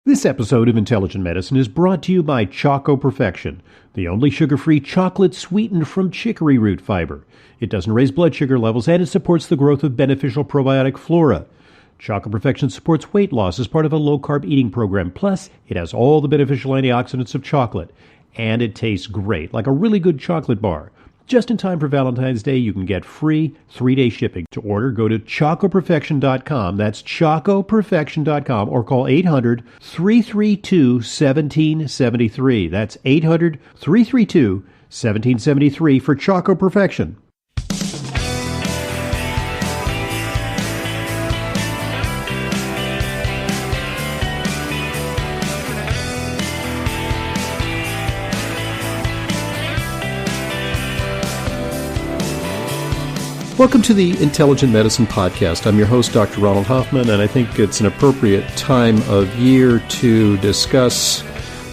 This episode of Intelligent Medicine is brought to you by Choco Perfection, the only sugar-free chocolate sweetened from chicory root fiber. It doesn't raise blood sugar levels, and it supports the growth of beneficial probiotic flora. Choco Perfection supports weight loss as part of a low-carb eating program. Plus, it has all the beneficial antioxidants of chocolate. And it tastes great, like a really good chocolate bar. Just in time for Valentine's Day, you can get free 3-day shipping. To order, go to chocoperfection.com. That's chocoperfection.com, or call 800-332-1773. That's 800-332-1773 for Choco Perfection. Welcome to the Intelligent Medicine Podcast. I'm your host, Dr. Ronald Hoffman, and I think it's an appropriate time of year to discuss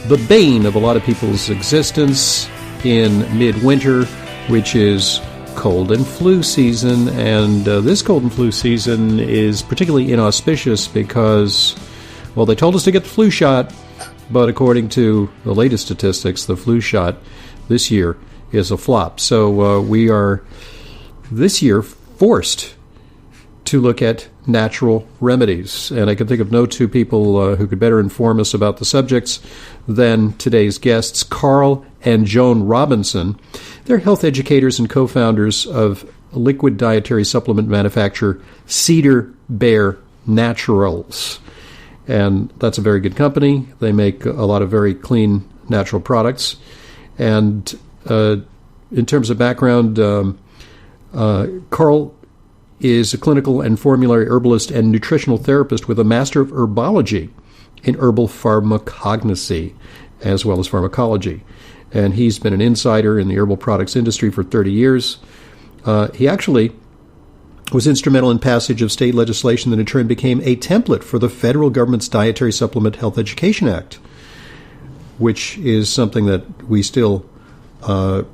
the bane of a lot of people's existence in midwinter, which is cold and flu season. And this cold and flu season is particularly inauspicious because, well, they told us to get the flu shot, but according to the latest statistics, the flu shot this year is a flop. So we are this year forced to look at natural remedies. And I can think of no two people who could better inform us about the subjects than today's guests, Carl and Jhoane Robinson. They're health educators and co-founders of liquid dietary supplement manufacturer Cedar Bear Naturals. And that's a very good company. They make a lot of very clean natural products. And in terms of background, Carl is a clinical and formulary herbalist and nutritional therapist with a Master of Herbology in Herbal Pharmacognosy, as well as pharmacology. And he's been an insider in the herbal products industry for 30 years. He actually was instrumental in passage of state legislation that in turn became a template for the federal government's Dietary Supplement Health Education Act, which is something that we still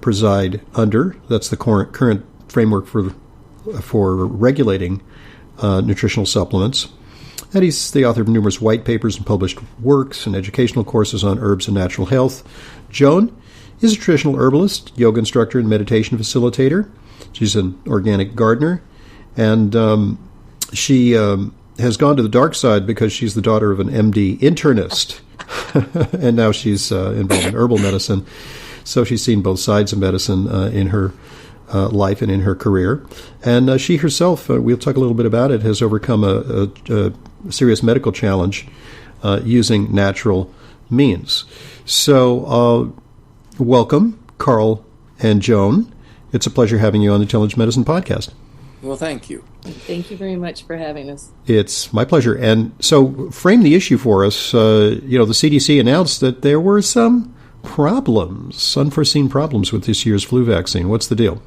preside under. That's the current framework for regulating nutritional supplements. And he's the author of numerous white papers and published works and educational courses on herbs and natural health. Jhoane is a traditional herbalist, yoga instructor, and meditation facilitator. She's an organic gardener, and she has gone to the dark side because she's the daughter of an MD internist, and now she's involved in herbal medicine. So she's seen both sides of medicine in her life and in her career. And she herself, we'll talk a little bit about it, has overcome a serious medical challenge using natural means. So welcome, Carl and Jhoane. It's a pleasure having you on the Intelligent Medicine Podcast. Well, thank you. Thank you very much for having us. It's my pleasure. And so frame the issue for us. The CDC announced that there were some problems, unforeseen problems with this year's flu vaccine. What's the deal?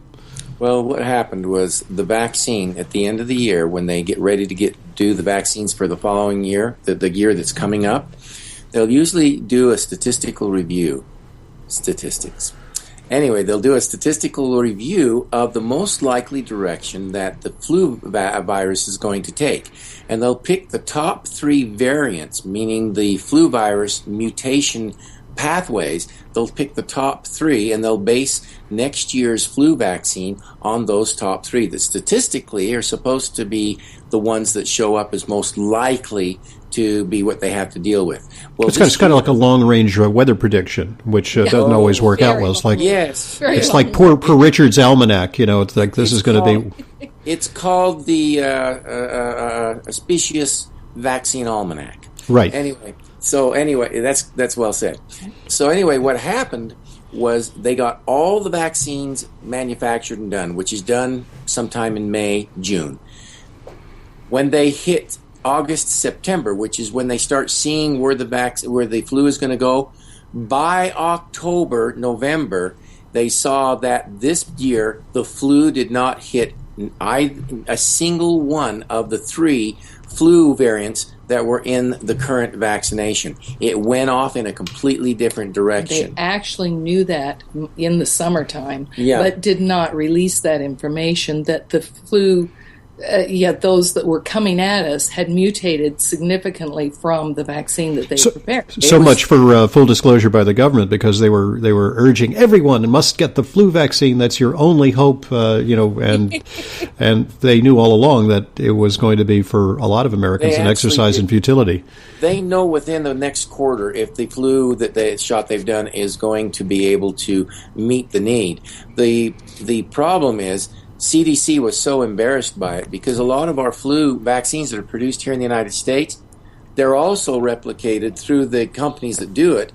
Well, what happened was the vaccine at the end of the year, when they get ready to do the vaccines for the following year, the year that's coming up, they'll usually do a statistical review. Statistics. Anyway, they'll do a statistical review of the most likely direction that the flu virus is going to take. And they'll pick the top 3 variants, meaning the flu virus mutation pathways. They'll pick the top 3, and they'll base next year's flu vaccine on those top 3 that statistically are supposed to be the ones that show up as most likely to be what they have to deal with. Well, it's kind of like a long-range weather prediction, which doesn't always work out well. It's like it's like poor Richard's almanac. It's like this is going to be. It's called the Specious Vaccine Almanac. Right. Anyway, that's well said. So anyway, what happened was they got all the vaccines manufactured and done, which is done sometime in May, June. When they hit August, September, which is when they start seeing where the flu is going to go, by October, November, they saw that this year the flu did not hit a single one of the 3 flu variants that were in the current vaccination. It went off in a completely different direction. They actually knew that in the summertime, but did not release that information that the flu yet those that were coming at us had mutated significantly from the vaccine that they prepared. So much for full disclosure by the government, because they were urging everyone must get the flu vaccine. That's your only hope, and and they knew all along that it was going to be for a lot of Americans an exercise in futility. They know within the next quarter if the flu shot they've done is going to be able to meet the need. The problem is CDC was so embarrassed by it because a lot of our flu vaccines that are produced here in the United States, they're also replicated through the companies that do it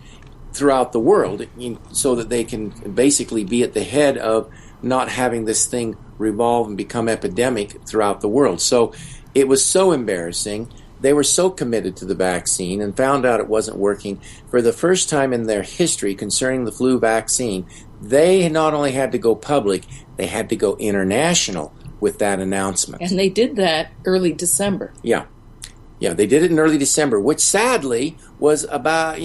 throughout the world, so that they can basically be at the head of not having this thing revolve and become epidemic throughout the world. So it was so embarrassing. They were so committed to the vaccine and found out it wasn't working. For the first time in their history concerning the flu vaccine, they not only had to go public, they had to go international with that announcement. And they did that early December. Yeah, they did it in early December, which sadly was about,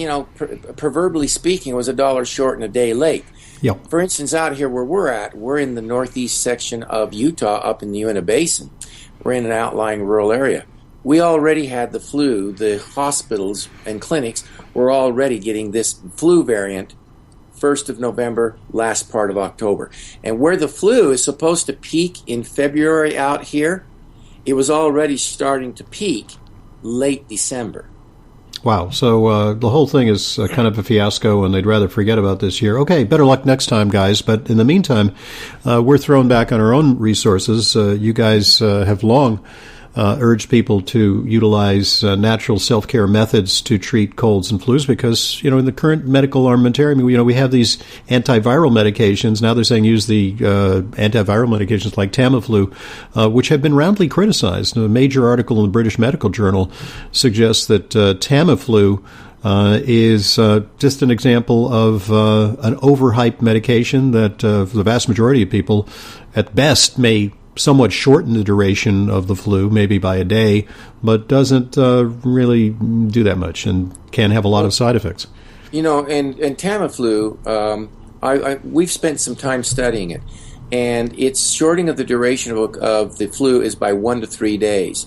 proverbially speaking, was $1 short and a day late. Yep. For instance, out here where we're at, we're in the northeast section of Utah, up in the Uinta Basin. We're in an outlying rural area. We already had the flu. The hospitals and clinics were already getting this flu variant 1st of November, last part of October. And where the flu is supposed to peak in February out here, it was already starting to peak late December. Wow. So the whole thing is kind of a fiasco, and they'd rather forget about this year. Okay, better luck next time, guys. But in the meantime, we're thrown back on our own resources. You guys have long urged people to utilize natural self-care methods to treat colds and flus because, in the current medical armamentarium, we have these antiviral medications. Now they're saying use the antiviral medications like Tamiflu, which have been roundly criticized. A major article in the British Medical Journal suggests that Tamiflu is just an example of an overhyped medication that for the vast majority of people, at best, may somewhat shorten the duration of the flu, maybe by a day, but doesn't really do that much and can have a lot of side effects. And Tamiflu, we've spent some time studying it, and its shortening of the duration of the flu is by 1 to 3 days,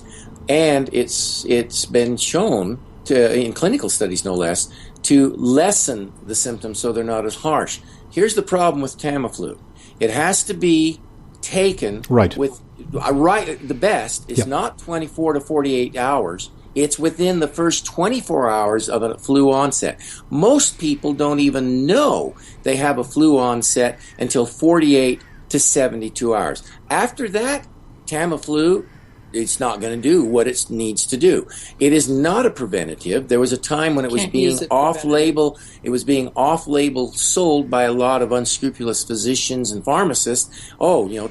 and it's been shown in clinical studies, no less, to lessen the symptoms so they're not as harsh. Here's the problem with Tamiflu: it has to be taken with the best is not 24 to 48 hours. It's within the first 24 hours of a flu onset. Most people don't even know they have a flu onset until 48 to 72 hours. After that, Tamiflu, it's not going to do what it needs to do. It is not a preventative. There was a time when it was being off-label. It was being off-label sold by a lot of unscrupulous physicians and pharmacists.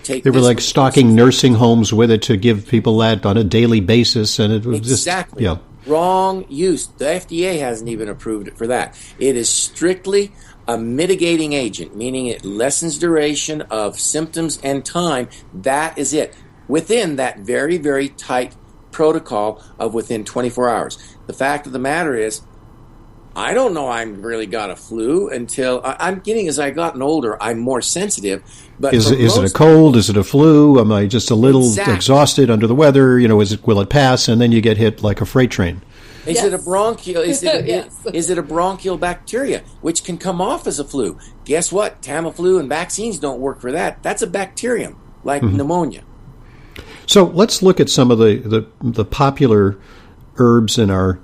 Take. They were like stocking nursing homes with it to give people that on a daily basis, and it was exactly wrong use. The FDA hasn't even approved it for that. It is strictly a mitigating agent, meaning it lessens duration of symptoms and time. That is it, within that very, very tight protocol of within 24 hours. The fact of the matter is, I don't know I really got a flu until I'm getting, as I've gotten older, I'm more sensitive. But is it a cold? Is it a flu? Am I just a little exhausted under the weather? Will it pass? And then you get hit like a freight train. Is it a bronchial? Is it a bronchial bacteria, which can come off as a flu? Guess what? Tamiflu and vaccines don't work for that. That's a bacterium, like pneumonia. So let's look at some of the popular herbs in our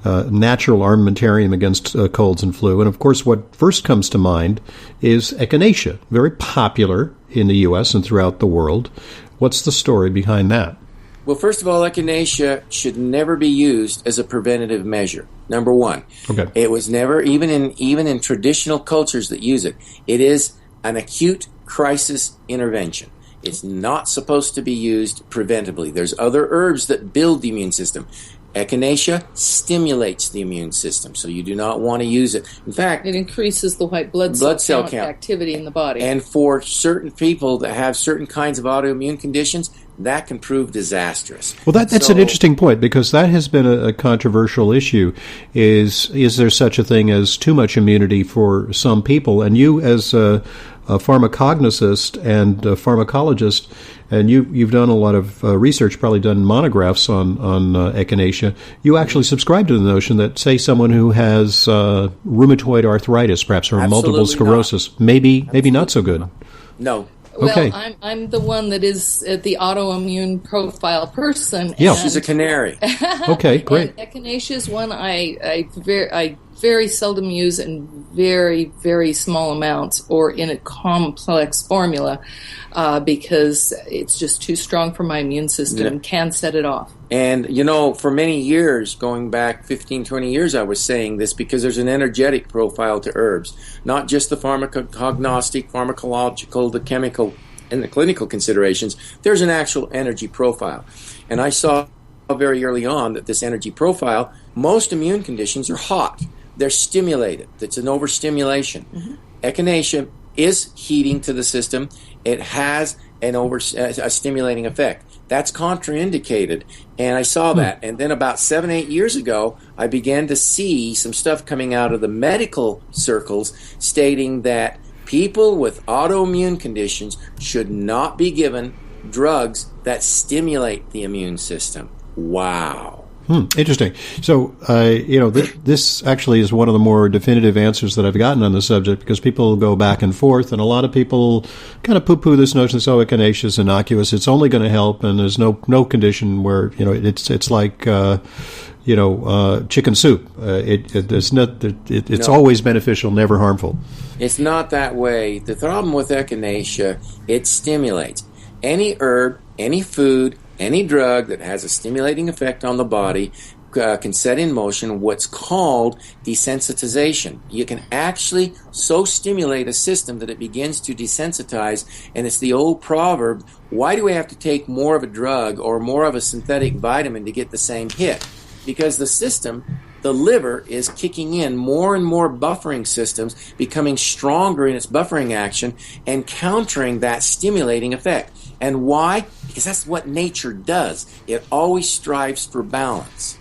natural armamentarium against colds and flu. And, of course, what first comes to mind is echinacea, very popular in the U.S. and throughout the world. What's the story behind that? Well, first of all, echinacea should never be used as a preventative measure. Number one. Okay. It was never, even in traditional cultures that use it, it is an acute crisis intervention. It's not supposed to be used preventively. There's other herbs that build the immune system. Echinacea stimulates the immune system, so you do not want to use it. In fact, it increases the white blood cell count activity in the body. And for certain people that have certain kinds of autoimmune conditions, that can prove disastrous. Well, that's an interesting point, because that has been a controversial issue. Is there such a thing as too much immunity for some people? And you, as a pharmacognosist and a pharmacologist, and you've done a lot of research, probably done monographs on echinacea. You actually subscribe to the notion that, say, someone who has rheumatoid arthritis, perhaps, or multiple sclerosis, maybe not so good. No. Well, Okay. I'm the one that is the autoimmune profile person. Yeah. She's a canary. Okay, great. And echinacea is one I very seldom use in very, very small amounts or in a complex formula because it's just too strong for my immune system and can set it off. And, for many years, going back 15, 20 years, I was saying this because there's an energetic profile to herbs, not just the pharmacognostic, pharmacological, the chemical, and the clinical considerations. There's an actual energy profile. And I saw very early on that this energy profile, most immune conditions are hot. They're stimulated. It's an overstimulation. Mm-hmm. Echinacea is heating to the system. It has a stimulating effect. That's contraindicated, and I saw that. And then about 7-8 years ago, I began to see some stuff coming out of the medical circles stating that people with autoimmune conditions should not be given drugs that stimulate the immune system. Wow. Interesting. So, this actually is one of the more definitive answers that I've gotten on the subject, because people go back and forth, and a lot of people kind of poo-poo this notion that echinacea is innocuous. It's only going to help, and there's no condition where it's like chicken soup. It's always beneficial, never harmful. It's not that way. The problem with echinacea, it stimulates. Any herb, any food, any drug that has a stimulating effect on the body can set in motion what's called desensitization. You can actually so stimulate a system that it begins to desensitize, and it's the old proverb, why do we have to take more of a drug or more of a synthetic vitamin to get the same hit? Because the system, the liver, is kicking in more and more buffering systems, becoming stronger in its buffering action and countering that stimulating effect. And why? Because that's what nature does. It always strives for balance.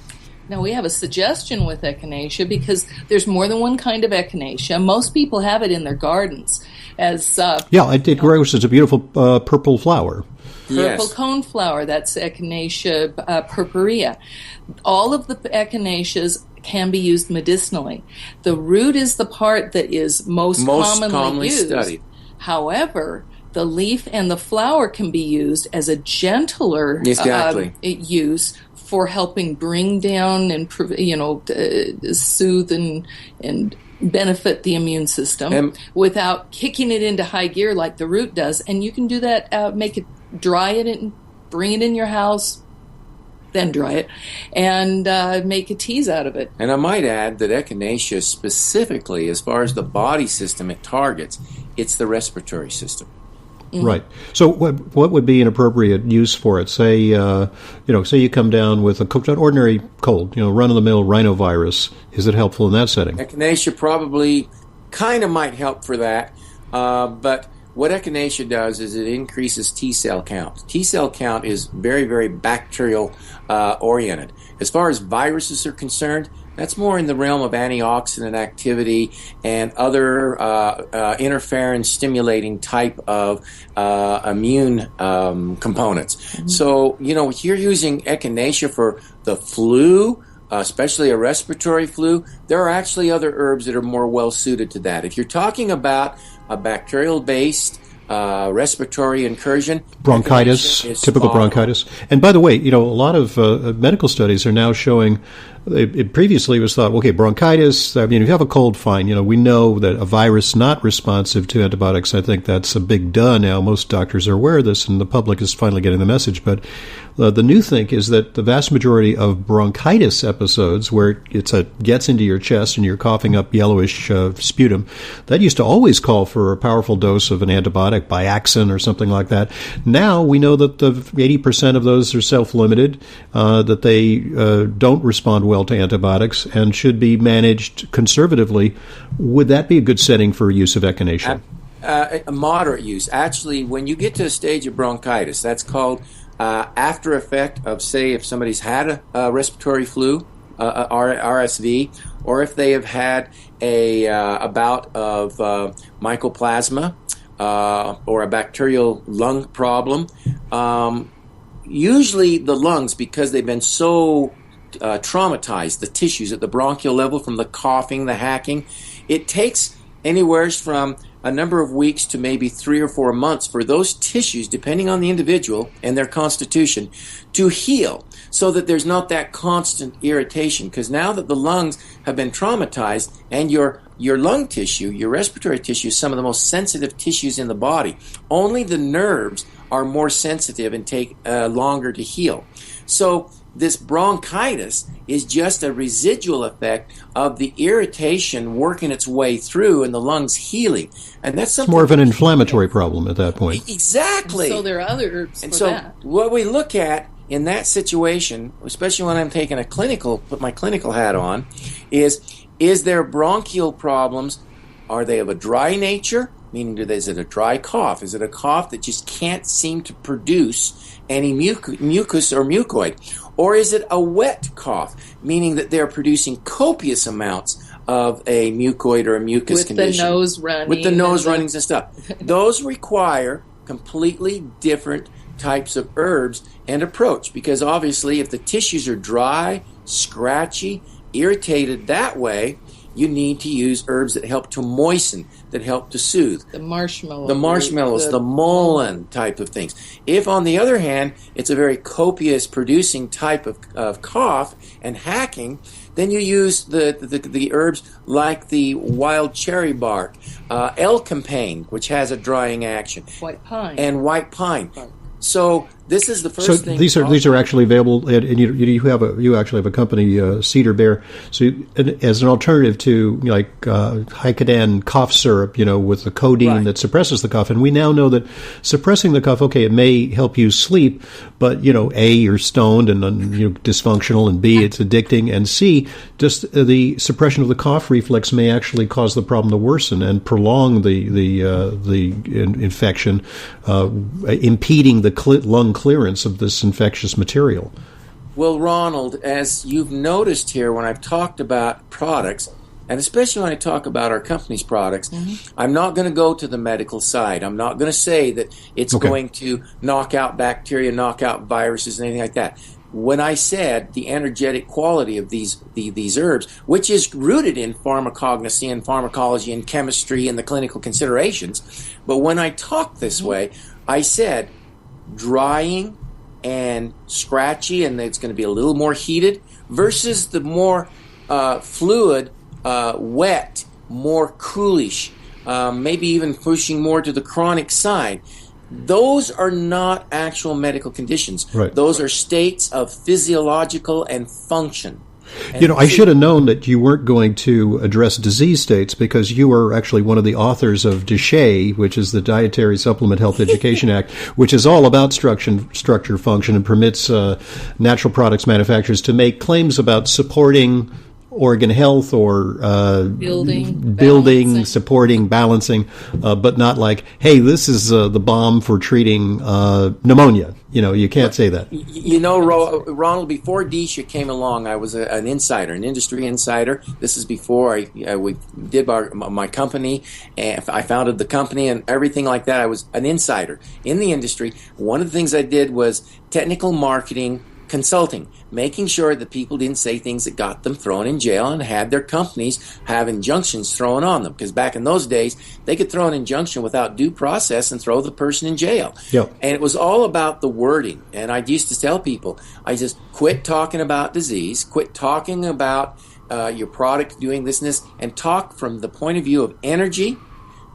Now, we have a suggestion with echinacea because there's more than one kind of echinacea. Most people have it in their gardens as it grows as a beautiful purple flower. Purple coneflower, that's Echinacea purpurea. All of the echinaceas can be used medicinally. The root is the part that is most commonly used. Studied. However, the leaf and the flower can be used as a gentler use for helping bring down and soothe and benefit the immune system without kicking it into high gear like the root does. And you can do that, dry it and bring it in your house, then dry it, and make a teas out of it. And I might add that echinacea specifically, as far as the body system it targets, it's the respiratory system. Mm-hmm. Right. So what would be an appropriate use for it? Say, say you come down with an ordinary cold, run-of-the-mill rhinovirus. Is it helpful in that setting? Echinacea probably kind of might help for that, but what echinacea does is it increases T-cell count. T-cell count is very, very bacterial oriented. As far as viruses are concerned, that's more in the realm of antioxidant activity and other interferon-stimulating type of immune components. Mm-hmm. So, if you're using echinacea for the flu, especially a respiratory flu, there are actually other herbs that are more well-suited to that. If you're talking about a bacterial-based respiratory incursion, bronchitis, typical bronchitis. And by the way, a lot of medical studies are now showing. It previously was thought, okay, bronchitis. If you have a cold, fine. We know that a virus not responsive to antibiotics. I think that's a big duh now. Most doctors are aware of this, and the public is finally getting the message. But the new thing is that the vast majority of bronchitis episodes, where it gets into your chest and you're coughing up yellowish sputum, that used to always call for a powerful dose of an antibiotic, Biaxin or something like that. Now we know that the 80% of those are self-limited, that they don't respond well to antibiotics and should be managed conservatively. Would that be a good setting for use of echinacea? A moderate use. Actually, when you get to a stage of bronchitis, that's called after effect of, say, if somebody's had a respiratory flu, RSV, or if they have had a bout of mycoplasma, or a bacterial lung problem, usually the lungs, because they've been so traumatized, the tissues at the bronchial level from the coughing, the hacking, it takes anywhere from a number of weeks to maybe 3 or 4 months for those tissues, depending on the individual and their constitution, to heal so that there's not that constant irritation. Because now that the lungs have been traumatized, and your lung tissue, your respiratory tissue, is some of the most sensitive tissues in the body, only the nerves are more sensitive and take longer to heal. So this bronchitis is just a residual effect of the irritation working its way through and the lungs healing. And that's something. It's more of an inflammatory problem at that point. Exactly. So there are other herbs and for so that. What we look at in that situation, especially when I'm taking put my clinical hat on, is there bronchial problems? Are they of a dry nature? Meaning, is it a dry cough? Is it a cough that just can't seem to produce any mucus or mucoid? Or is it a wet cough, meaning that they're producing copious amounts of a mucoid or a mucus condition? With the nose runnings and stuff. Those require completely different types of herbs and approach, because obviously if the tissues are dry, scratchy, irritated that way, you need to use herbs that help to moisten, that help to soothe. The marshmallows, the mullein type of things. If, on the other hand, it's a very copious producing type of cough and hacking, then you use the herbs like the wild cherry bark, L-campaign, which has a drying action. White pine. And white pine. Right. So this is the first thing. So these are actually available, and you actually have a company, Cedar Bear. So as an alternative to like Vicodin cough syrup, with the codeine that suppresses the cough, and we now know that suppressing the cough, okay, it may help you sleep, but A, you're stoned and dysfunctional, and B, it's addicting, and C, just the suppression of the cough reflex may actually cause the problem to worsen and prolong the infection, impeding the lung clearance of this infectious material. Well, Ronald, as you've noticed here when I've talked about products, and especially when I talk about our company's products, I'm not going to go to the medical side. I'm not going to say that it's going to knock out bacteria, knock out viruses, and anything like that. When I said the energetic quality of these herbs, which is rooted in pharmacognosy and pharmacology and chemistry and the clinical considerations, but when I talk this way, I said drying and scratchy, and it's going to be a little more heated, versus the more fluid, wet, more coolish, maybe even pushing more to the chronic side. Those are not actual medical conditions. Right. Those are states of physiological and function. I should have known that you weren't going to address disease states, because you are actually one of the authors of DSHEA, which is the Dietary Supplement Health Education Act, which is all about structure, function, and permits natural products manufacturers to make claims about supporting organ health or building, supporting, balancing, but not like, hey, this is the bomb for treating pneumonia. You can't say that. Ronald, before DSHEA came along, I was an insider, an industry insider. This is before we did my company, and I founded the company and everything like that. I was an insider in the industry. One of the things I did was technical marketing consulting, making sure that people didn't say things that got them thrown in jail and had their companies have injunctions thrown on them. Because back in those days, they could throw an injunction without due process and throw the person in jail. Yep. And it was all about the wording. And I used to tell people, I just quit talking about disease, quit talking about your product doing this and this, and talk from the point of view of energy,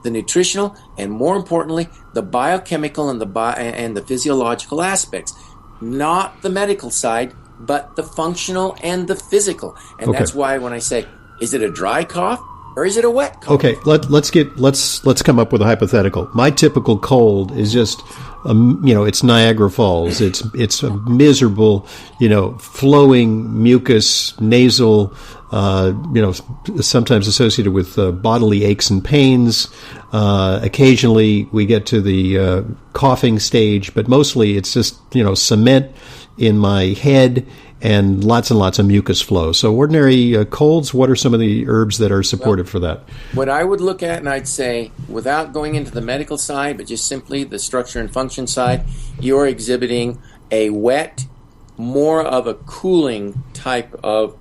the nutritional, and more importantly, the biochemical and the physiological aspects. Not the medical side, but the functional and the physical. And that's why when I say, is it a dry cough or is it a wet cough? Okay, let's come up with a hypothetical. My typical cold is just it's Niagara Falls. It's a miserable, flowing mucus, nasal, sometimes associated with bodily aches and pains. Occasionally we get to the coughing stage, but mostly it's just, cement in my head and lots of mucus flow. So ordinary colds, what are some of the herbs that are supportive for that? What I would look at, and I'd say, without going into the medical side, but just simply the structure and function side, you're exhibiting a wet, more of a cooling type of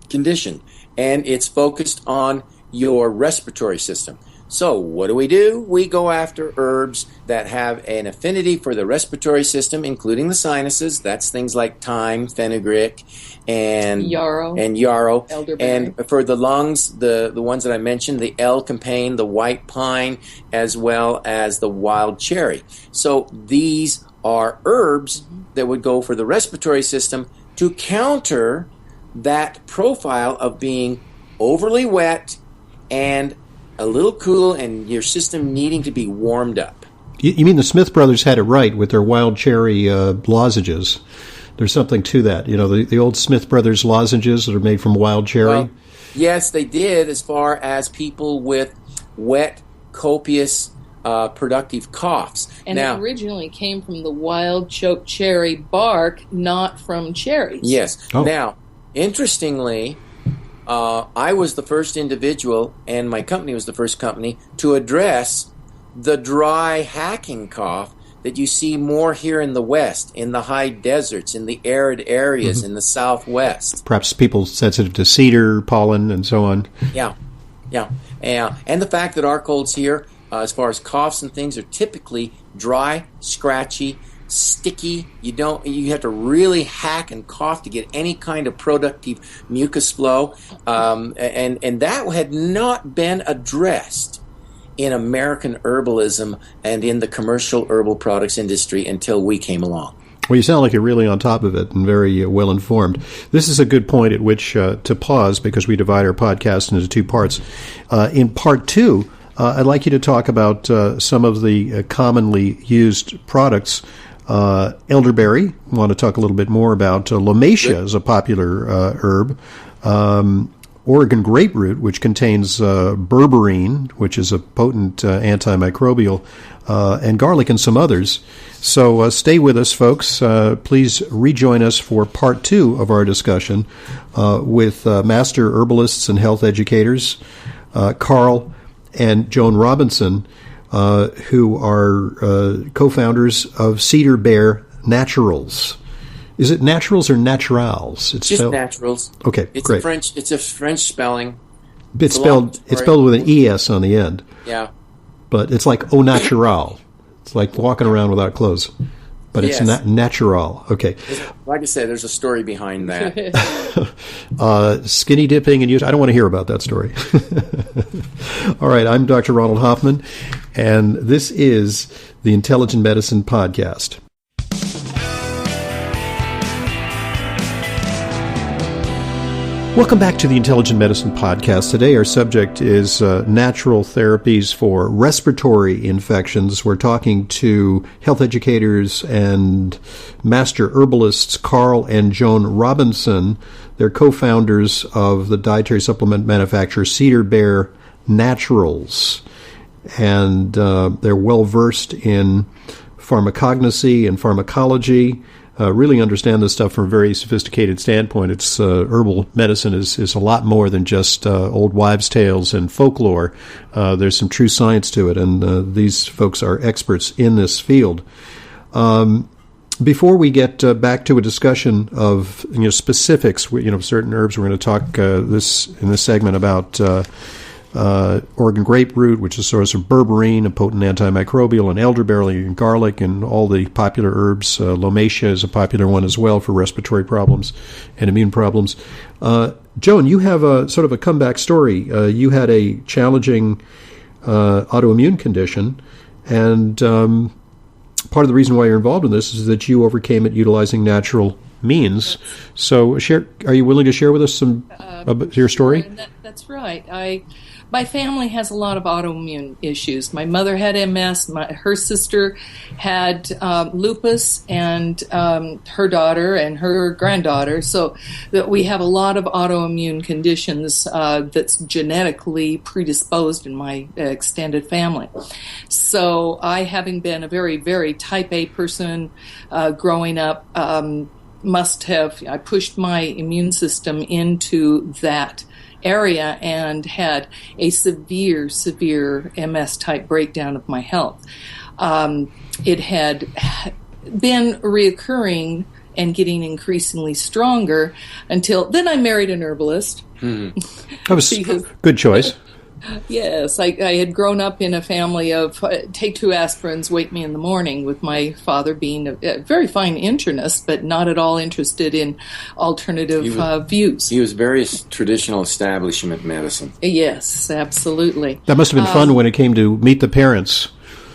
condition. And it's focused on your respiratory system. So what do? We go after herbs that have an affinity for the respiratory system, including the sinuses. That's things like thyme, fenugreek, and yarrow. Elderberry. And for the lungs, the ones that I mentioned, the L-campane, the white pine, as well as the wild cherry. So these are herbs that would go for the respiratory system to counter that profile of being overly wet and a little cool and your system needing to be warmed up. You mean the Smith brothers had it right with their wild cherry lozenges? There's something to that. You know, the old Smith brothers lozenges that are made from wild cherry? Well, yes, they did, as far as people with wet, copious, productive coughs. And it originally came from the wild choke cherry bark, not from cherries. Yes. Oh. Now, interestingly, I was the first individual, and my company was the first company, to address the dry hacking cough that you see more here in the West, in the high deserts, in the arid areas, in the Southwest. Perhaps people sensitive to cedar pollen and so on. Yeah. And the fact that our colds here, as far as coughs and things, are typically dry, scratchy, sticky. You have to really hack and cough to get any kind of productive mucus flow, and that had not been addressed in American herbalism and in the commercial herbal products industry until we came along. Well, you sound like you're really on top of it and very well informed. This is a good point at which to pause, because we divide our podcast into two parts. In part two, I'd like you to talk about some of the commonly used products. Elderberry, I want to talk a little bit more about. Lomatia is a popular herb. Oregon graperoot, which contains berberine, which is a potent antimicrobial, and garlic and some others. So stay with us, folks. Please rejoin us for part two of our discussion with master herbalists and health educators, Carl and Jhoane Robinson, who are co-founders of Cedar Bear Naturals. Is it naturals or naturals? It's just naturals. Okay, great. It's a French spelling. It's spelled with an ES on the end. Yeah. But it's like au natural. It's like walking around without clothes. But it's natural. Okay. Like I said, there's a story behind that. Skinny dipping and use. I don't want to hear about that story. All right, I'm Dr. Ronald Hoffman, and this is the Intelligent Medicine Podcast. Welcome back to the Intelligent Medicine Podcast. Today our subject is natural therapies for respiratory infections. We're talking to health educators and master herbalists Carl and Jhoane Robinson. They're co-founders of the dietary supplement manufacturer Cedar Bear Naturals. And they're well-versed in pharmacognosy and pharmacology. Really understand this stuff from a very sophisticated standpoint. It's herbal medicine is a lot more than just old wives' tales and folklore. There's some true science to it, and these folks are experts in this field. Before we get back to a discussion of specifics, certain herbs, we're going to talk in this segment about Oregon graperoot, which is a source of berberine, a potent antimicrobial, and elderberry and garlic, and all the popular herbs. Lomatia is a popular one as well for respiratory problems and immune problems. Jhoane, you have a sort of a comeback story. You had a challenging autoimmune condition, and part of the reason why you're involved in this is that you overcame it utilizing natural means. So, are you willing to share with us some your story? That's right. My family has a lot of autoimmune issues. My mother had MS. Her sister had lupus, and her daughter and her granddaughter. So that we have a lot of autoimmune conditions that's genetically predisposed in my extended family. So I, having been a very, very type A person growing up, I pushed my immune system into that area and had a severe MS-type breakdown of my health. It had been reoccurring and getting increasingly stronger until then I married an herbalist. That was a good choice. Yes, I had grown up in a family of take 2 aspirins, wake me in the morning, with my father being a very fine internist, but not at all interested in alternative views. He was very traditional establishment medicine. Yes, absolutely. That must have been fun when it came to meet the parents.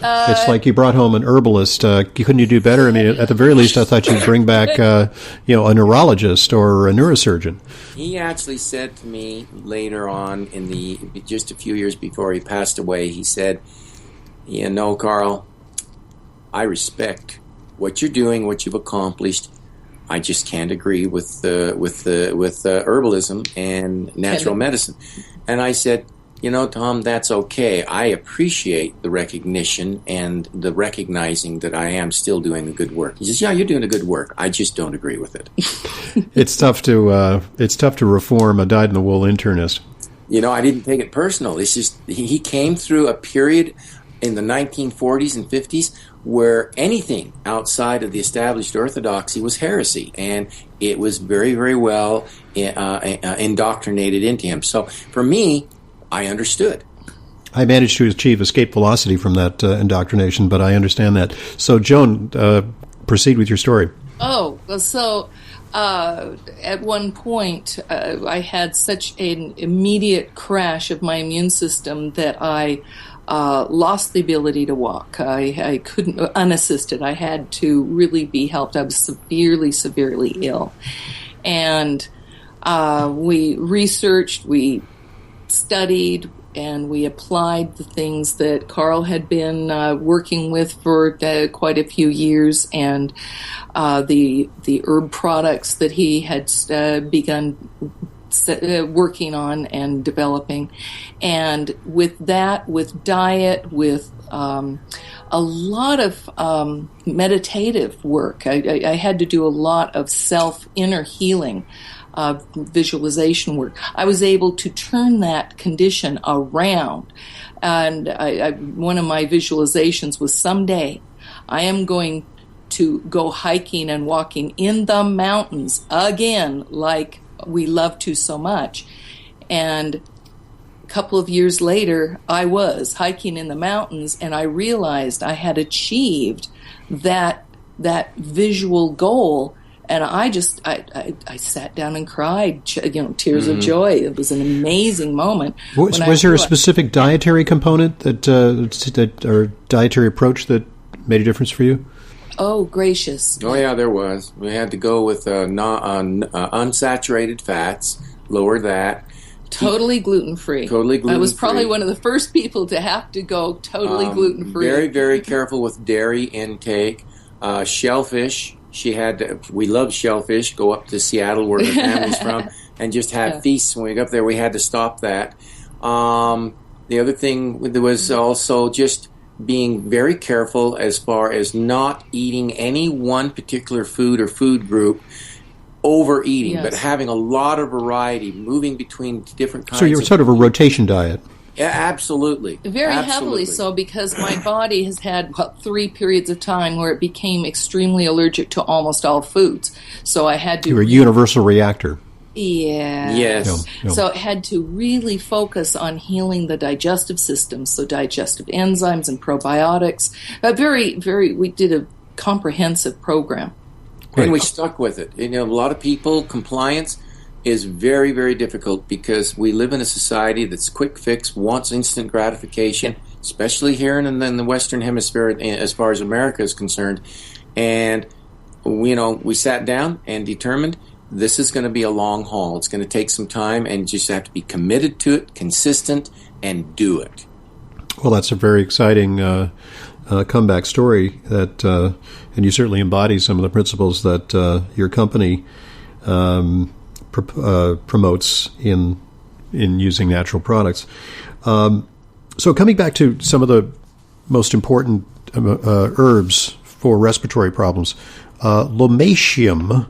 It's like you brought home an herbalist. Couldn't you do better? I mean, at the very least, I thought you'd bring back, a neurologist or a neurosurgeon. He actually said to me later on, just a few years before he passed away, he said, Carl, I respect what you're doing, what you've accomplished. I just can't agree with herbalism and natural medicine. And I said, Tom, that's okay. I appreciate the recognition and the recognizing that I am still doing the good work. He says, yeah, you're doing the good work. I just don't agree with it. It's tough to reform a dyed-in-the-wool internist. I didn't take it personal. It's just he came through a period in the 1940s and 50s where anything outside of the established orthodoxy was heresy, and it was very, very well indoctrinated into him. So for me, I understood. I managed to achieve escape velocity from that indoctrination, but I understand that. So, Jhoane, proceed with your story. Oh, so at one point, I had such an immediate crash of my immune system that I lost the ability to walk. I couldn't, unassisted. I had to really be helped. I was severely ill. And we researched, we studied, and we applied the things that Carl had been working with for quite a few years, and the herb products that he had begun working on and developing. And with that, with diet, with a lot of meditative work, I had to do a lot of inner healing. Visualization work. I was able to turn that condition around, and one of my visualizations was someday I am going to go hiking and walking in the mountains again, like we love to so much. And a couple of years later, I was hiking in the mountains, and I realized I had achieved that visual goal. And I sat down and cried, tears of joy. It was an amazing moment. Was there a specific dietary component that or dietary approach that made a difference for you? Oh, gracious. Oh, yeah, there was. We had to go with unsaturated fats, lower that. Totally gluten-free. Totally gluten-free. I was probably one of the first people to have to go totally gluten-free. Very, very careful with dairy intake. Shellfish. We loved shellfish, go up to Seattle where her family's from, and just have feasts. When we got up there, we had to stop that. The other thing was also just being very careful as far as not eating any one particular food or food group, overeating, but having a lot of variety, moving between different kinds. So you're sort of a rotation diet. Yeah, absolutely. Very heavily so, because my body has had 3 periods of time where it became extremely allergic to almost all foods. So I had to... You're a universal reactor. Yeah. Yes. So it had to really focus on healing the digestive system, so digestive enzymes and probiotics. We did a comprehensive program. Right. And we stuck with it. A lot of people, compliance is very, very difficult because we live in a society that's quick fix, wants instant gratification, especially here in the Western Hemisphere as far as America is concerned. And, we sat down and determined this is going to be a long haul. It's going to take some time, and you just have to be committed to it, consistent, and do it. Well, that's a very exciting comeback story, and you certainly embody some of the principles that your company promotes in using natural products. So coming back to some of the most important herbs for respiratory problems, lomatium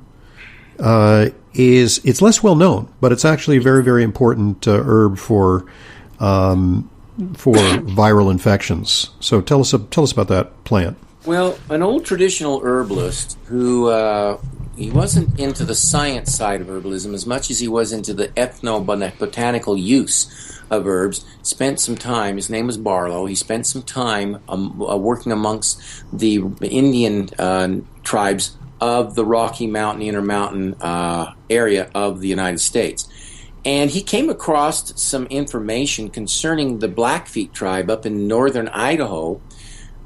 it's less well known, but it's actually a very, very important herb for viral infections. So tell us about that plant. Well, an old traditional herbalist who he wasn't into the science side of herbalism as much as he was into the ethnobotanical use of herbs, spent some time, his name was Barlow, he spent some time working amongst the Indian tribes of the Rocky Mountain, Intermountain area of the United States. And he came across some information concerning the Blackfeet tribe up in northern Idaho,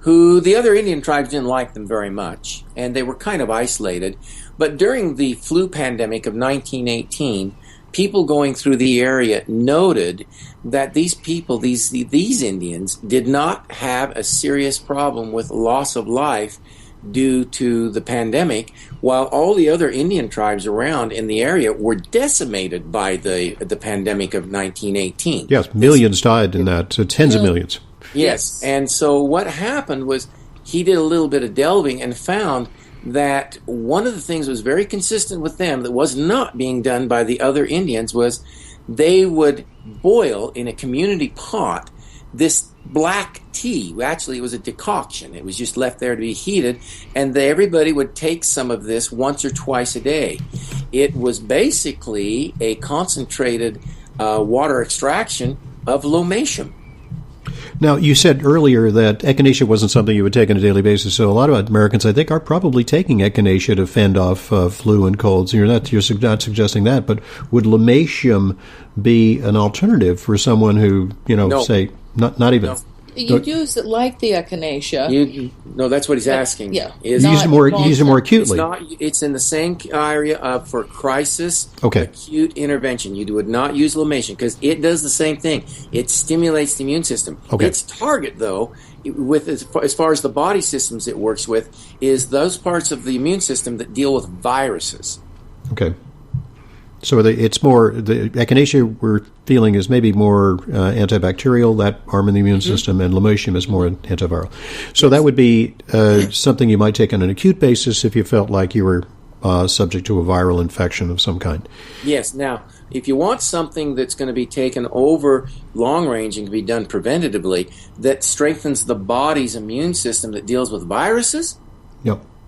who the other Indian tribes didn't like them very much, and they were kind of isolated. But during the flu pandemic of 1918, people going through the area noted that these people, these Indians, did not have a serious problem with loss of life due to the pandemic, while all the other Indian tribes around in the area were decimated by the pandemic of 1918. Yes, millions died in that, tens of millions. Yes, and so what happened was he did a little bit of delving and found that one of the things that was very consistent with them that was not being done by the other Indians was they would boil in a community pot this black tea. Actually, it was a decoction. It was just left there to be heated, and everybody would take some of this once or twice a day. It was basically a concentrated water extraction of lomatium. Now, you said earlier that echinacea wasn't something you would take on a daily basis, so a lot of Americans, I think, are probably taking echinacea to fend off flu and colds. You're not suggesting that, but would lomatium be an alternative for someone who, No. say, not even... No. You use it like the echinacea. No, that's what he's asking. Yeah. Use it more acutely. It's in the same area for crisis, acute intervention. You would not use lomatium because it does the same thing. It stimulates the immune system. Okay. Its target, though, with as far as the body systems it works with, is those parts of the immune system that deal with viruses. Okay. So it's more, the echinacea we're feeling is maybe more antibacterial, that arm in the immune system, and lomatium is more antiviral. So that would be something you might take on an acute basis if you felt like you were subject to a viral infection of some kind. Yes. Now, if you want something that's going to be taken over long range and can be done preventatively, that strengthens the body's immune system that deals with viruses,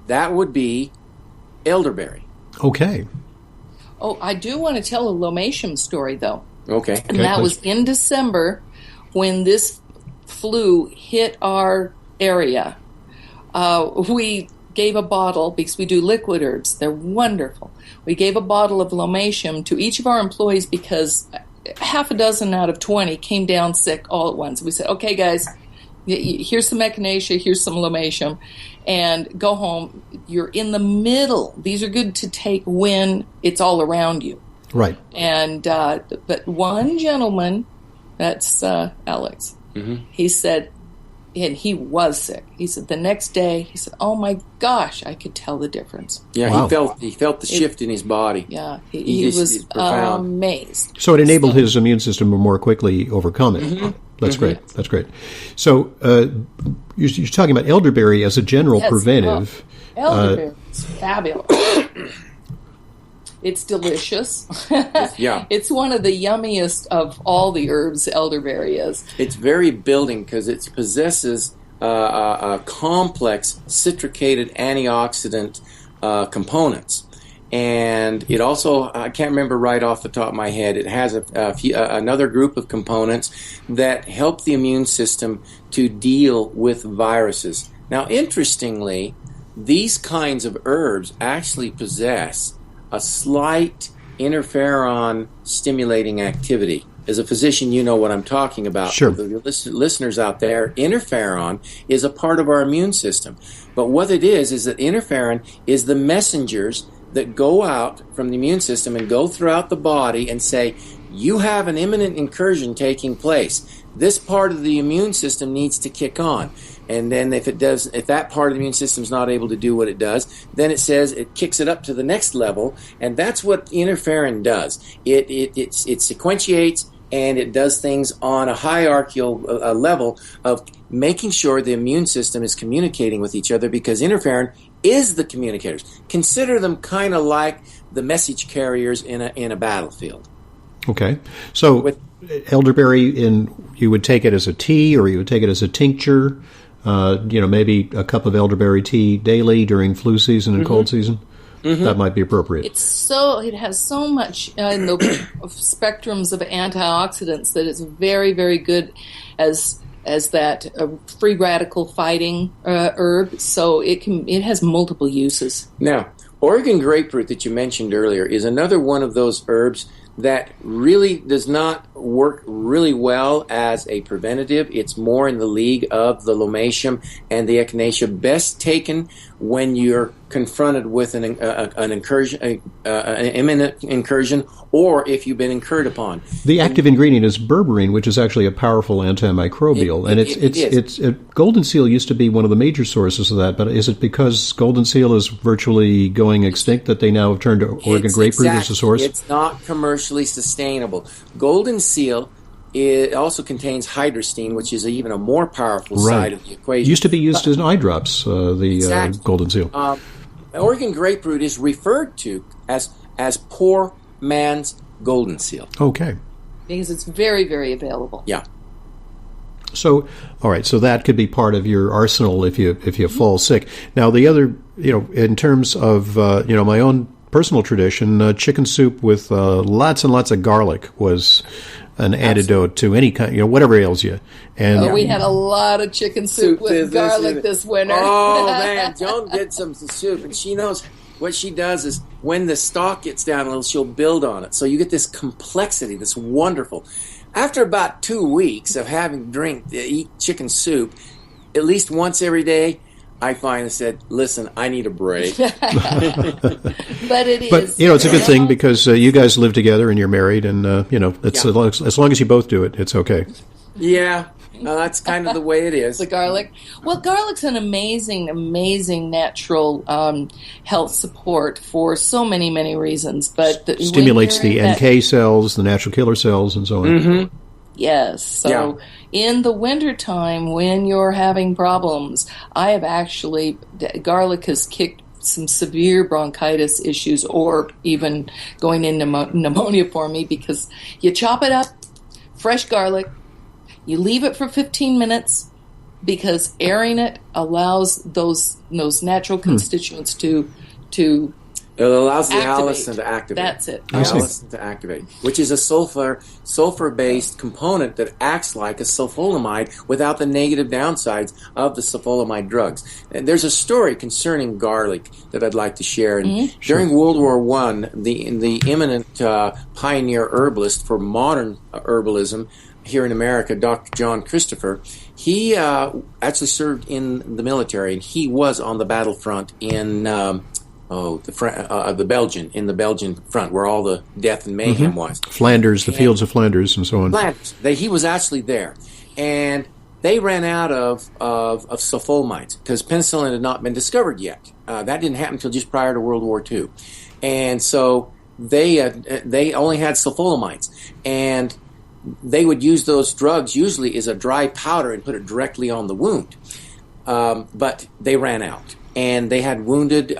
that would be elderberry. Okay. Oh, I do want to tell a lomatium story, though. Okay. And that was in December when this flu hit our area. We gave a bottle, because we do liquid herbs. They're wonderful. We gave a bottle of lomatium to each of our employees because half a dozen out of 20 came down sick all at once. We said, okay, guys, here's some echinacea, here's some lomatium, and go home. You're in the middle. These are good to take when it's all around you. Right. And but one gentleman, that's Alex, he said, and he was sick. He said the next day, he said, "Oh my gosh, I could tell the difference." Yeah, wow. he felt the shift in his body. Yeah, he was amazed. So it enabled his immune system to more quickly overcome it. That's great. That's great. So you're talking about elderberry as a general preventive. Elderberry is fabulous. It's delicious. Yeah. It's one of the yummiest of all the herbs, elderberry is. It's very building because it possesses a complex citricated antioxidant components. And it also, I can't remember right off the top of my head, it has another group of components that help the immune system to deal with viruses. Now, interestingly, these kinds of herbs actually possess a slight interferon stimulating activity. As a physician, you know what I'm talking about. Sure. For the listeners out there, interferon is a part of our immune system. But what it is that interferon is the messengers that go out from the immune system and go throughout the body and say, you have an imminent incursion taking place. This part of the immune system needs to kick on. And then if that part of the immune system is not able to do what it does, then it says it kicks it up to the next level, and that's what interferon does. It sequentiates, and it does things on a hierarchical level of making sure the immune system is communicating with each other, because interferon is the communicators. Consider them kind of like the message carriers in a battlefield. Okay. So elderberry, you would take it as a tea, or you would take it as a tincture, maybe a cup of elderberry tea daily during flu season and cold season. Mm-hmm. That might be appropriate. It has so much in the spectrums of antioxidants that it's very, very good as that free radical fighting herb. So it has multiple uses. Now, Oregon grapefruit that you mentioned earlier is another one of those herbs that really does not work really well as a preventative. It's more in the league of the lomatium and the echinacea, best taken when you're confronted with an incursion, an imminent incursion, or if you've been incurred upon. The active ingredient is berberine, which is actually a powerful antimicrobial, and golden seal used to be one of the major sources of that. But is it because golden seal is virtually going extinct that they now have turned to Oregon grapefruit as a source? It's not commercially sustainable. Golden seal, it also contains hydrostein, which is even a more powerful side of the equation. It used to be used as eye drops, golden seal. Oregon grapefruit is referred to as poor man's golden seal. Okay. Because it's very, very available. Yeah. So, all right, so that could be part of your arsenal if you fall sick. Now, the other, in terms of, my own personal tradition, chicken soup with lots and lots of garlic was an antidote to any kind, whatever ails you. And we had a lot of chicken soup with garlic this winter. Oh, man, Jhoane gets some soup, and she knows what she does is when the stock gets down a little, she'll build on it. So you get this complexity, this wonderful. After about 2 weeks of having eat chicken soup, at least once every day, I finally said, listen, I need a break. But it's a good thing because you guys live together and you're married, and, as long as you both do it, it's okay. Yeah. That's kind of the way it is. The garlic. Well, garlic's an amazing, amazing natural health support for so many, many reasons. But stimulates the NK cells, the natural killer cells, and so on. Mm-hmm. Yes. So in the wintertime, when you're having problems, garlic has kicked some severe bronchitis issues or even going into pneumonia for me, because you chop it up, fresh garlic, you leave it for 15 minutes because airing it allows those natural constituents to it allows the allicin to activate. That's it. The allicin to activate, which is a sulfur-based component that acts like a sulfonamide without the negative downsides of the sulfonamide drugs. And there's a story concerning garlic that I'd like to share. And during World War I, the eminent pioneer herbalist for modern herbalism here in America, Dr. John Christopher, he actually served in the military, and he was on the battlefront in the Belgian front, where all the death and mayhem was. Flanders, the fields of Flanders, and so on. Flanders. He was actually there, and they ran out of sulfonamides because penicillin had not been discovered yet. That didn't happen until just prior to World War II, and so they only had sulfonamides, and they would use those drugs usually as a dry powder and put it directly on the wound. But they ran out, and they had wounded.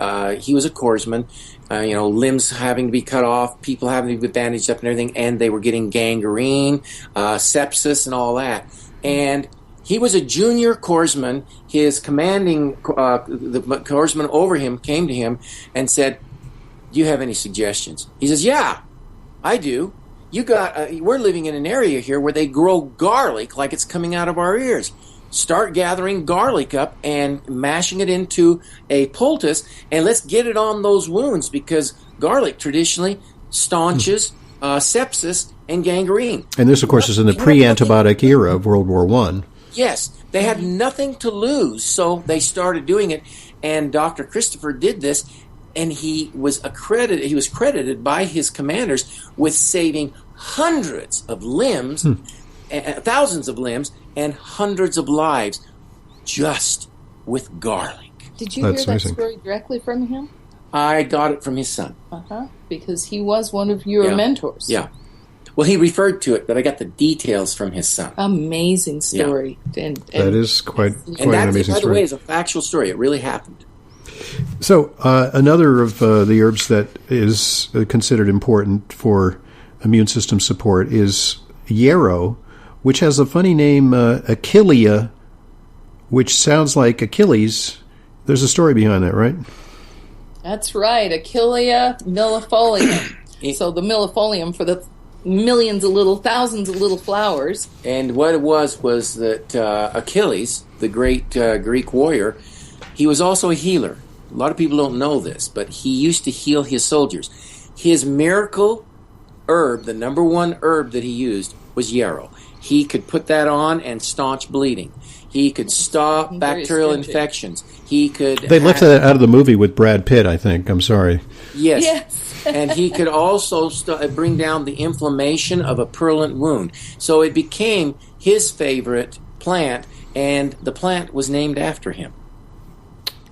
He was a corpsman, limbs having to be cut off, people having to be bandaged up and everything, and they were getting gangrene, sepsis, and all that. And he was a junior corpsman. His commanding, the corpsman over him came to him and said, "Do you have any suggestions?" He says, "Yeah, I do. We're living in an area here where they grow garlic like it's coming out of our ears. Start gathering garlic up and mashing it into a poultice, and let's get it on those wounds, because garlic traditionally staunches sepsis and gangrene." And this, of course, is in the pre-antibiotic era of World War I. Yes, they had nothing to lose, so they started doing it, and Dr. Christopher did this. And he was credited by his commanders with saving hundreds of limbs, thousands of limbs, and hundreds of lives just with garlic. Did you hear that story directly from him? I got it from his son. Because he was one of your mentors. Yeah. Well, he referred to it, but I got the details from his son. Amazing story. Yeah. And that is quite an amazing story. By the way, is a factual story. It really happened. So another of the herbs that is considered important for immune system support is yarrow, which has a funny name, Achillea, which sounds like Achilles. There's a story behind that, right? That's right, Achillea millefolium. So the millefolium for the thousands of little flowers. And what it was that Achilles, the great Greek warrior, he was also a healer. A lot of people don't know this, but he used to heal his soldiers. His miracle herb, the number one herb that he used, was yarrow. He could put that on and staunch bleeding. He could stop bacterial infections. He could... They left that out of the movie with Brad Pitt, I think. I'm sorry. Yes. And he could also bring down the inflammation of a purulent wound. So it became his favorite plant, and the plant was named after him.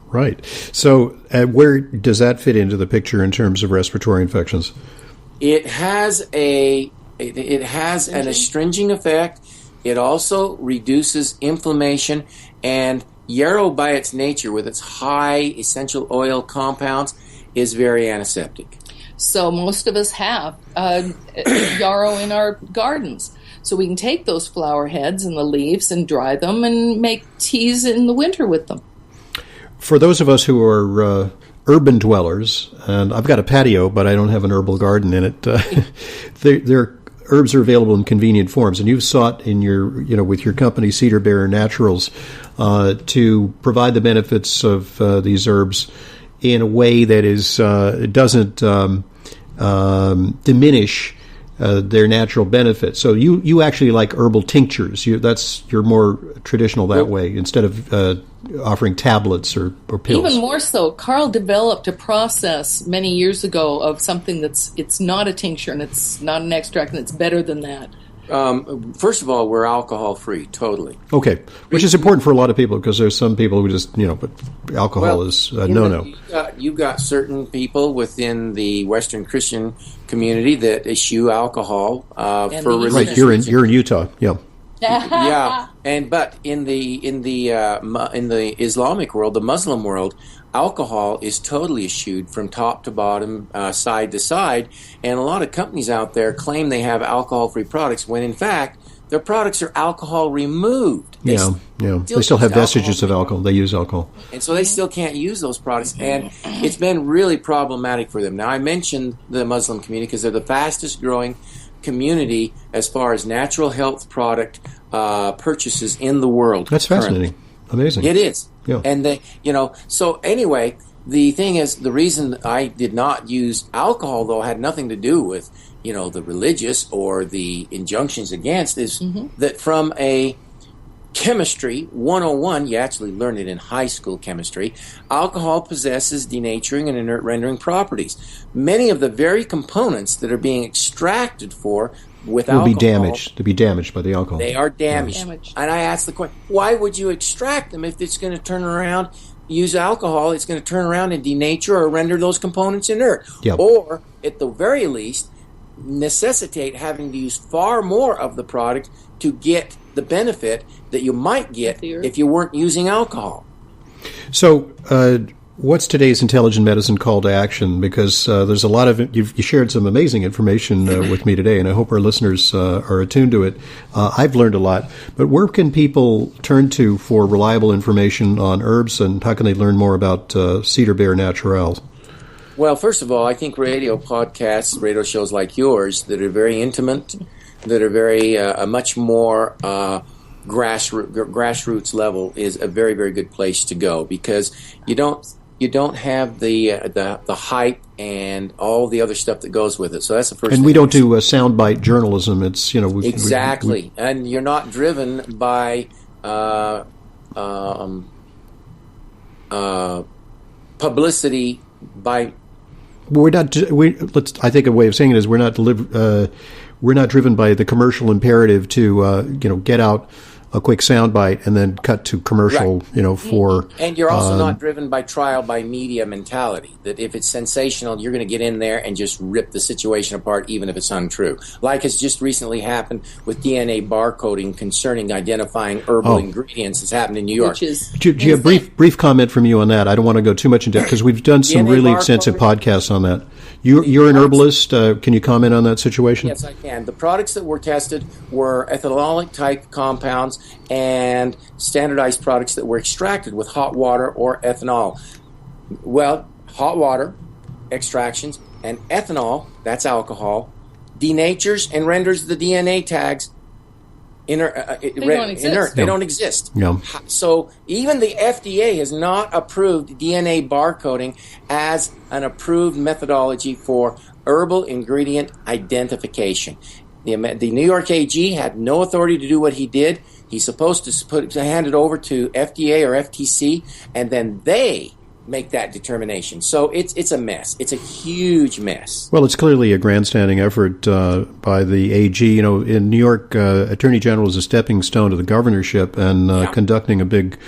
Right. So where does that fit into the picture in terms of respiratory infections? It has an astringent effect. It also reduces inflammation, and yarrow by its nature, with its high essential oil compounds, is very antiseptic. So most of us have yarrow in our gardens. So we can take those flower heads and the leaves and dry them and make teas in the winter with them. For those of us who are urban dwellers, and I've got a patio, but I don't have an herbal garden in it, herbs are available in convenient forms, and you've sought in your, with your company Cedar Bear Naturals, to provide the benefits of these herbs in a way that is doesn't diminish their natural benefits. So you actually like herbal tinctures. You're more traditional that way, instead of offering tablets or pills. Even more so, Carl developed a process many years ago of something it's not a tincture and it's not an extract, and it's better than that. First of all, we're alcohol-free, totally. Okay, which is important for a lot of people, because there's some people who just, but alcohol is no-no. You've got certain people within the Western Christian community that eschew alcohol for religious reasons. Right, you're in Utah, yeah. Yeah, but in the Islamic world, the Muslim world, alcohol is totally eschewed from top to bottom, side to side, and a lot of companies out there claim they have alcohol-free products when in fact their products are alcohol removed. They still have vestiges of alcohol. They use alcohol, and so they still can't use those products, and it's been really problematic for them. Now, I mentioned the Muslim community because they're the fastest growing community as far as natural health product purchases in the world. That's fascinating. Amazing. It is. Yeah. And they, so anyway, the thing is, the reason I did not use alcohol, though, had nothing to do with, the religious or the injunctions against, is that from a chemistry 101, you actually learn it in high school chemistry, alcohol possesses denaturing and inert rendering properties. Many of the very components that are being extracted with alcohol will be damaged by the alcohol. They are damaged. And I asked the question, why would you extract them if it's going to turn around, use alcohol, it's going to turn around and denature or render those components inert? Yep. Or, at the very least, necessitate having to use far more of the product to get the benefit that you might get if you weren't using alcohol. So, what's today's intelligent medicine call to action? Because there's a lot of you shared some amazing information with me today, and I hope our listeners are attuned to it. I've learned a lot, but where can people turn to for reliable information on herbs, and how can they learn more about Cedar Bear Naturals? Well, first of all, I think radio podcasts, radio shows like yours that are very intimate, that are very much more grassroots level, is a very, very good place to go, because you don't have the hype and all the other stuff that goes with it. So that's the first. And thing. We don't do soundbite journalism. It's exactly, and you're not driven by publicity by. We're not. I think a way of saying it is we're not driven by the commercial imperative to get out a quick soundbite and then cut to commercial, for... And you're also not driven by trial by media mentality, that if it's sensational, you're going to get in there and just rip the situation apart, even if it's untrue. Like has just recently happened with DNA barcoding concerning identifying herbal ingredients. It's happened in New York. A brief comment from you on that. I don't want to go too much into depth because we've done some really extensive podcasts on that. You're an herbalist. Can you comment on that situation? Yes, I can. The products that were tested were ethanolic-type compounds and standardized products that were extracted with hot water or ethanol. Well, hot water extractions and ethanol, that's alcohol, denatures and renders the DNA tags inert. They don't exist. Yeah. So even the FDA has not approved DNA barcoding as an approved methodology for herbal ingredient identification. The New York AG had no authority to do what he did. He's supposed to hand it over to FDA or FTC, and then they make that determination. So it's a mess. It's a huge mess. Well, it's clearly a grandstanding effort by the AG. In New York, Attorney General is a stepping stone to the governorship, and conducting a big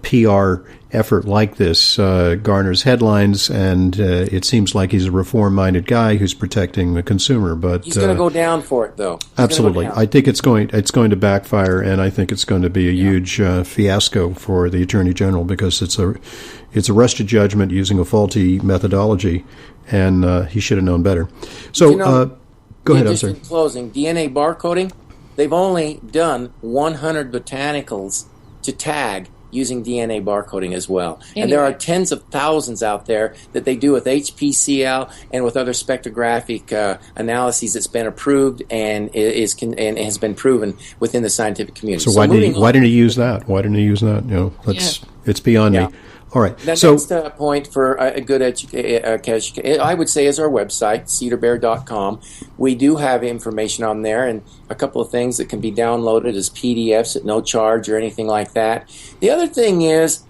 PR effort like this garners headlines, and it seems like he's a reform-minded guy who's protecting the consumer. But he's going to go down for it, though. Absolutely. I think it's going to backfire, and I think it's going to be a huge fiasco for the Attorney General because it's arrested judgment using a faulty methodology, and he should have known better. So, go ahead. Just in closing, DNA barcoding, they've only done 100 botanicals to tag using DNA barcoding as well. Anyway. And there are tens of thousands out there that they do with HPCL and with other spectrographic analyses that's been approved and has been proven within the scientific community. So why didn't he use that? Why didn't he use that? It's beyond me. All right. The next point for a good education, I would say, is our website, cedarbear.com. We do have information on there and a couple of things that can be downloaded as PDFs at no charge or anything like that. The other thing is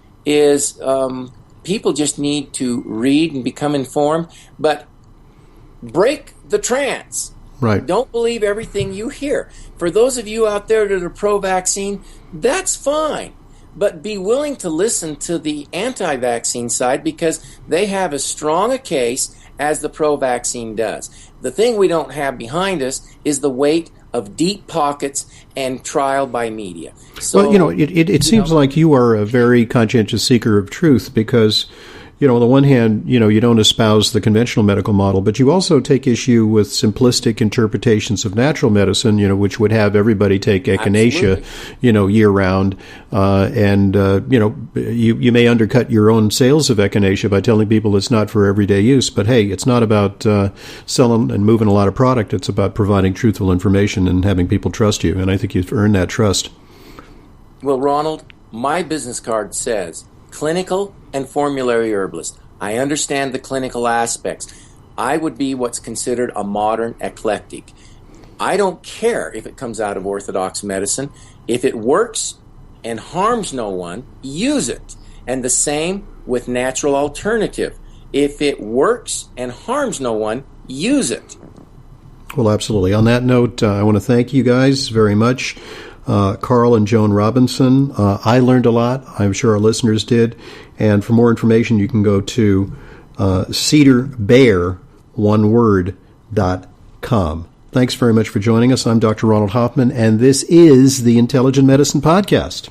people just need to read and become informed, but break the trance. Right. Don't believe everything you hear. For those of you out there that are pro-vaccine, that's fine. But be willing to listen to the anti-vaccine side because they have as strong a case as the pro-vaccine does. The thing we don't have behind us is the weight of deep pockets and trial by media. So, well, it seems like you are a very conscientious seeker of truth because, on the one hand, you don't espouse the conventional medical model, but you also take issue with simplistic interpretations of natural medicine, which would have everybody take echinacea, year round. You may undercut your own sales of echinacea by telling people it's not for everyday use. But hey, it's not about selling and moving a lot of product. It's about providing truthful information and having people trust you. And I think you've earned that trust. Well, Ronald, my business card says clinical and formulary herbalist. I understand the clinical aspects. I would be what's considered a modern eclectic. I don't care if it comes out of orthodox medicine. If it works and harms no one, use it. And the same with natural alternative. If it works and harms no one, use it. Well, absolutely. On that note, I want to thank you guys very much. Carl and Jhoane Robinson. I learned a lot. I'm sure our listeners did. And for more information, you can go to cedarbear.com. Thanks very much for joining us. I'm Dr. Ronald Hoffman, and this is the Intelligent Medicine Podcast.